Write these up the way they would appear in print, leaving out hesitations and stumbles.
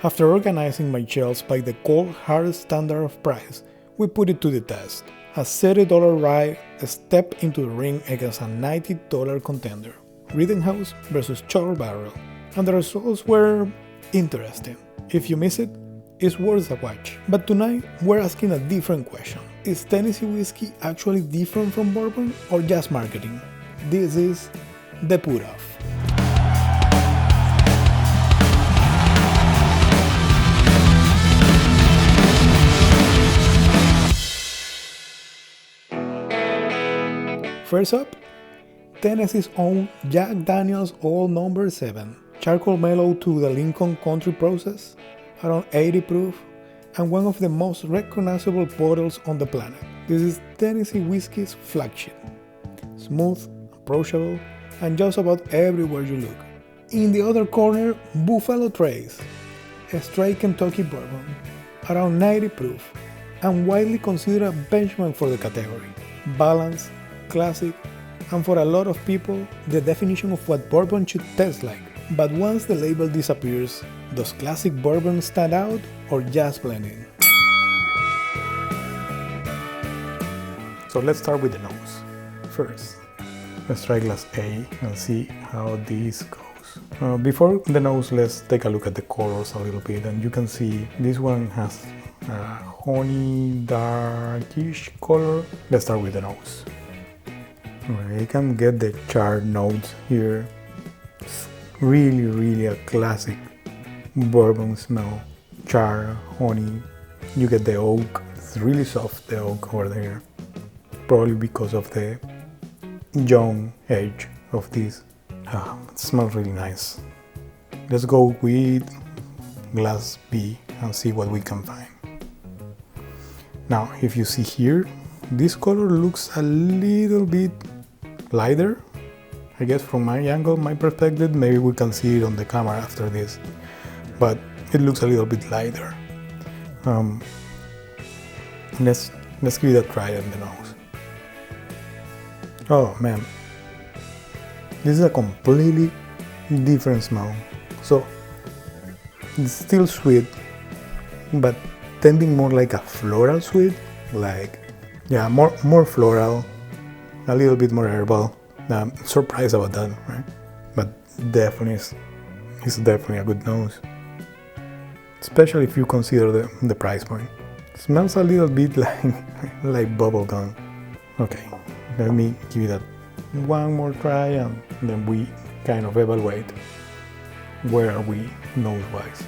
After organizing my shelves by the cold hard standard of price, we put it to the test. A $30 rye stepped into the ring against a $90 contender, Rittenhouse versus Churro Barrel, and the results were interesting. If you miss it, it's worth a watch. But tonight, we're asking a different question. Is Tennessee whiskey actually different from bourbon or just marketing? This is The Put Off. First up, Tennessee's own Jack Daniel's Old No. 7, charcoal mellow to the Lincoln Country process, around 80 proof, and one of the most recognizable bottles on the planet. This is Tennessee whiskey's flagship. Smooth, approachable, and just about everywhere you look. In the other corner, Buffalo Trace, a straight Kentucky bourbon, around 90 proof, and widely considered a benchmark for the category. Balanced, classic, and for a lot of people, the definition of what bourbon should taste like. But once the label disappears, does classic bourbon stand out or just blend in? So let's start with the nose. First, let's try glass A and see how this goes. Before the nose, let's take a look at the colors a little bit, and you can see this one has a honey darkish color. Let's start with the nose. I can get the charred notes here. It's really a classic bourbon smell. Char, honey. You get the oak. It's really soft, the oak over there. Probably because of the young age of this. It smells really nice. Let's go with glass B and see what we can find. Now, if you see here, this color looks a little bit lighter. I guess from my angle, my perspective, maybe we can see it on the camera after this, but it looks a little bit lighter. Let's give it a try on the nose. Oh man, this is a completely different smell. So it's still sweet, but tending more like a floral sweet, like more floral, a little bit more herbal. I'm surprised about that, right? But definitely, it's definitely a good nose, especially if you consider the price point. It smells a little bit like bubble gum. Okay, let me give it one more try, and then we kind of evaluate where are we nose-wise.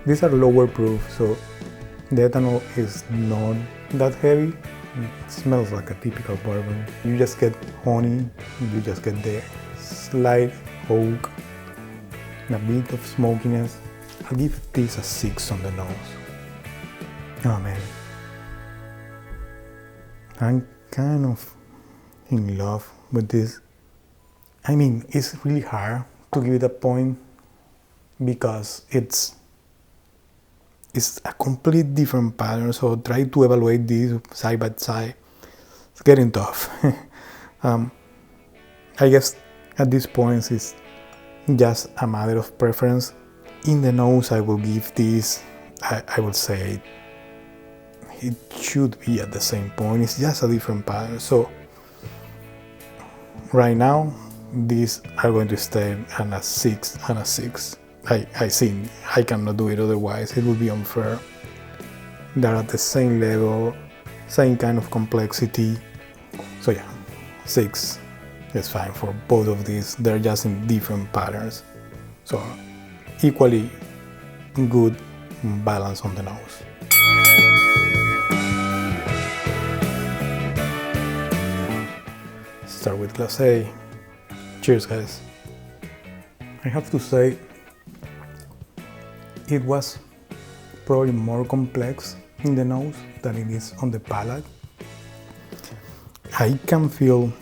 These are lower proof, so the ethanol is not that heavy. It smells like a typical bourbon. You just get honey, you just get the slight oak, and a bit of smokiness. I'll give this a 6 on the nose. Oh man, I'm kind of in love with this. I mean, it's really hard to give it a point because it's a complete different pattern, so try to evaluate these side by side. It's getting tough. I guess at this point it's just a matter of preference. In the nose, I will give this, I would say it should be at the same point. It's just a different pattern. So right now, these are going to stay on a 6 and a 6. I think I cannot do it otherwise. It would be unfair. They're at the same level, same kind of complexity. So yeah, 6 is fine for both of these. They're just in different patterns. So equally good balance on the nose. Start with glass A. Cheers, guys. I have to say, it was probably more complex in the nose than it is on the palate. I can feel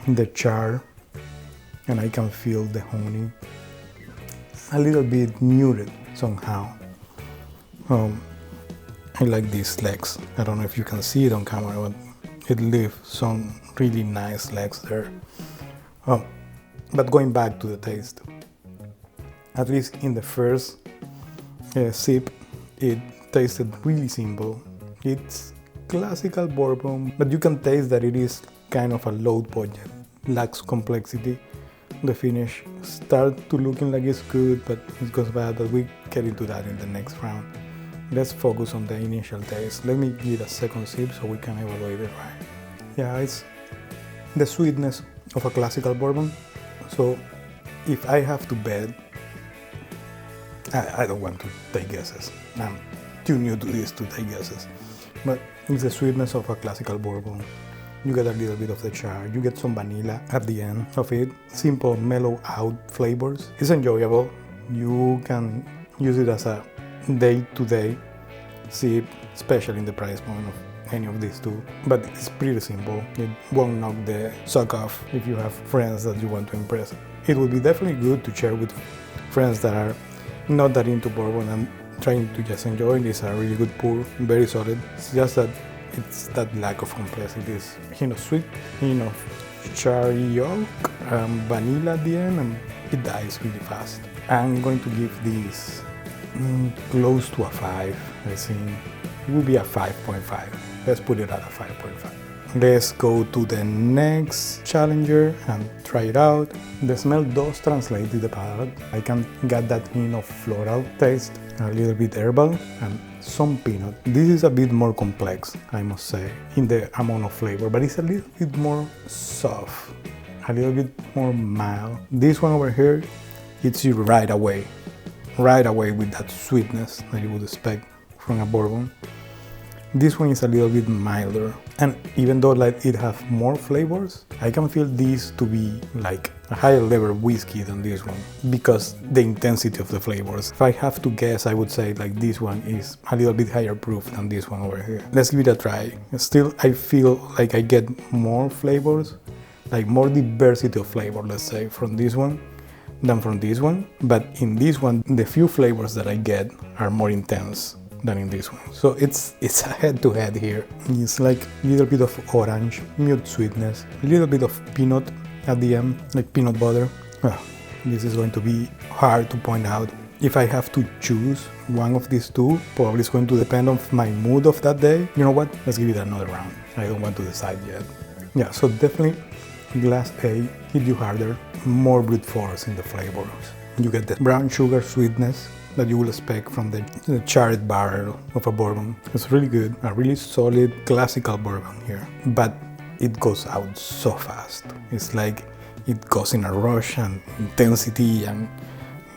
the char and I can feel the honey. It's a little bit muted somehow. I like these legs. I don't know if you can see it on camera, but it leaves some really nice legs there. But going back to the taste, at least in the first sip, it tasted really simple. It's classical bourbon, but you can taste that it is kind of a low budget, lacks complexity. The finish starts to looking like it's good, but it goes bad, but we get into that in the next round. Let's focus on the initial taste. Let me give a second sip so we can evaluate it right. Yeah, it's the sweetness of a classical bourbon. So if I have to bet, I don't want to take guesses. I'm too new to this to take guesses. But it's the sweetness of a classical bourbon. You get a little bit of the char, you get some vanilla at the end of it. Simple, mellow out flavors. It's enjoyable. You can use it as a day-to-day sip, especially in the price point of any of these two. But it's pretty simple. It won't knock the sock off if you have friends that you want to impress. It would be definitely good to share with friends that are not that into bourbon and trying to just enjoy it. It's a really good pour, very solid. It's just that it's that lack of complexity. It's sweet, cherry yolk, vanilla at the end, and it dies really fast. I'm going to give this close to a 5. I think it will be a 5.5. Let's put it at a 5.5. Let's go to the next challenger and try it out. The smell does translate to the palate. I can get that hint of floral taste, a little bit herbal, and some peanut. This is a bit more complex, I must say, in the amount of flavor, but it's a little bit more soft, a little bit more mild. This one over here, hits you right away with that sweetness that you would expect from a bourbon. This one is a little bit milder, and even though it has more flavors, I can feel this to be like a higher level whiskey than this one because the intensity of the flavors. If I have to guess, I would say this one is a little bit higher proof than this one over here. Let's give it a try. Still, I feel like I get more flavors, like more diversity of flavor, let's say, from this one than from this one. But in this one, the few flavors that I get are more intense than in this one. So it's a head-to-head here. It's like a little bit of orange, mute sweetness, a little bit of peanut at the end, like peanut butter. This is going to be hard to point out. If I have to choose one of these two, probably it's going to depend on my mood of that day. You know what? Let's give it another round. I don't want to decide yet. Yeah, so definitely glass A hit you harder, more brute force in the flavors. You get the brown sugar sweetness that you will expect from the charred barrel of a bourbon. It's really good, a really solid classical bourbon here, but it goes out so fast. It's like it goes in a rush and intensity, and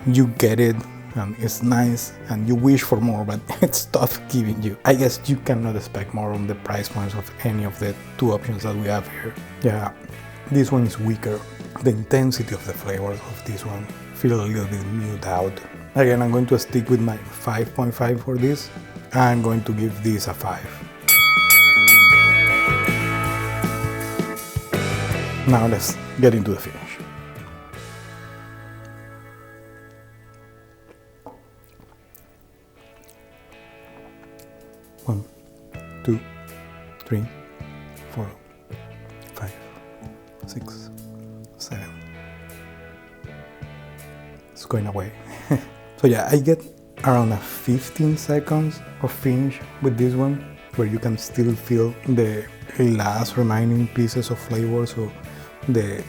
you get it and it's nice and you wish for more, but it's tough giving you. I guess you cannot expect more on the price points of any of the two options that we have here. Yeah, this one is weaker. The intensity of the flavors of this one feel a little bit muted out. Again, I'm going to stick with my 5.5 for this. I'm going to give this a 5. Now let's get into the finish. One, 2, 3, 4, 5, 6, 7. It's going away. So yeah, I get around 15 seconds of finish with this one, where you can still feel the last remaining pieces of flavor. So the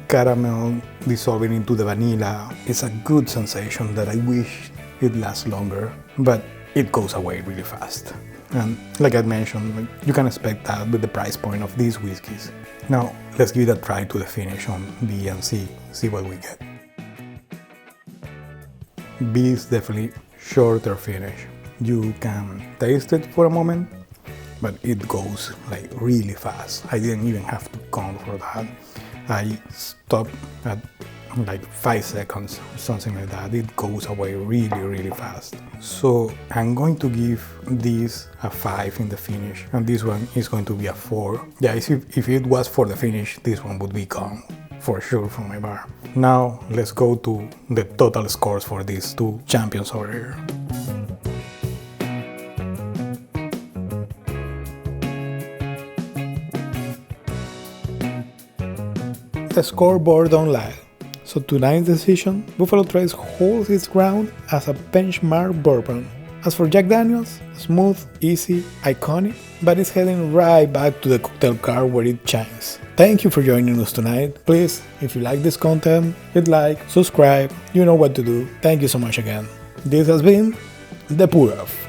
caramel dissolving into the vanilla. It's a good sensation that I wish it lasts longer, but it goes away really fast. And like I mentioned, you can expect that with the price point of these whiskeys. Now let's give it a try to the finish on B and see what we get. B is definitely shorter finish. You can taste it for a moment, but it goes really fast. I didn't even have to count for that. I stopped at 5 seconds, something like that. It goes away really fast. So I'm going to give this a 5 in the finish, and this one is going to be a 4. Yeah, if it was for the finish, this one would be gone for sure from my bar. Now let's go to the total scores for these two champions over here. The scoreboard don't lie. So tonight's decision, Buffalo Trace holds its ground as a benchmark bourbon. As for Jack Daniel's, smooth, easy, iconic, but it's heading right back to the cocktail cart where it shines. Thank you for joining us tonight. Please, if you like this content, hit like, subscribe, you know what to do. Thank you so much again. This has been The Pour Off.